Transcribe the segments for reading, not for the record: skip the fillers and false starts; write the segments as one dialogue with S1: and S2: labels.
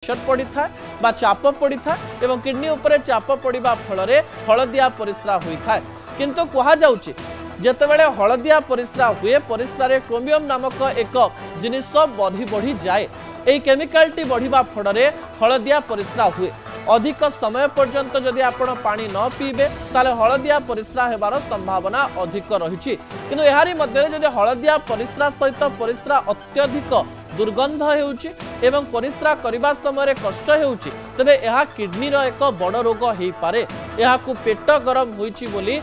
S1: Pressure पड़ी था बा चाप पड़ी था एवं किडनी उपरे चाप पड़िबा फल हलदिया परिस्रा होता है किंतु कहा जाउची जेतेबेले हलदिया परिस्रा हुए परिस्रारे क्रोमियम नामक एक जिनिस बढ़ी बढ़ी जाए यही केमिकल टी बढ़िबा फल हलदिया परिस्रा हुए अधिक समय पर्यंत जदि आपण पानी न पीबे ताले हलदिया परिस्रा हेबार संभावना अधिक रही किंतु एहारी मध्य जदि हलदिया परिस्रा सहित परिस्रा अत्यधिक दुर्गंध हेउची एवं परिस्रा करबा समय कष्ट हेउची तबे एहा किडनी रो एक बड़ रोग हेई पारे एहाकू पेट गरम होईची बोली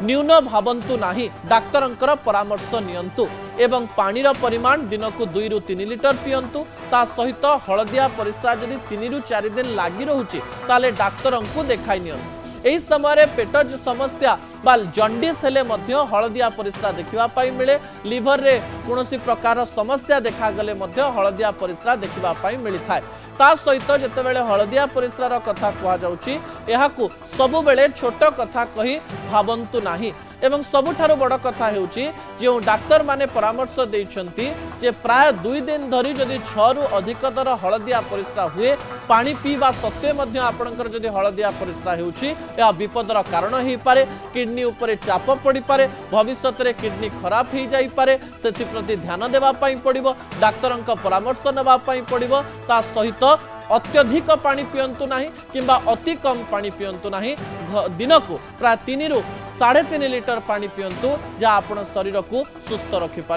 S1: न्यून भावंतु नाही डाक्तरंकर परामर्श नियंतु एवं पानी रो परिमाण दिन को 2 रु 3 लिटर पियंतु ता सहित हलदिया परिस्रा जदि 3 रु 4 दिन लागि रहूची ताले डाक्तरंकु देखाई नियंतु एही समय पेट समस्या बा जंडिस हेले मध्य हलदिया परिस्रा देखिबा पाई मिले लिवर रे कोनोसी प्रकार समस्या देखा गले मध्य हलदिया परिस्रा देखिबा पाई मिली थाए ता सहित जेतेबेले हलदिया परिस्रार कथा कहा जाउची एहाकू सबु बेले छोट कथा कही भावंतु नाही एवं सबुठारु बड़ कथा हेउची जे डाक्तर माने परामर्श देइछंती जे प्राय 2 दिन धरी जदि 6 रु अधिकतर हलदिया परिस्रा हुए पानी पीवा सत्वे मध्य आपणकर जदि हलदिया परिस्रा हेउची या विपदर कारण हेई पारे किडनी उपरे चाप पड़ी पारे भविष्यत रे किडनी खराब हेई जाई पारे सेति प्रति ध्यान देबा पई पड़िबो डाक्तरंक परामर्श नेबा पई पड़िबो ता सहित अत्यधिक पानी पियंतु नाही किंबा अति कम पानी पियंतु नाही दिन को प्राय 3 रु 3.5 लिटर पानी पियंतु जा आपण शरीर को सुस्थ रखि पारे।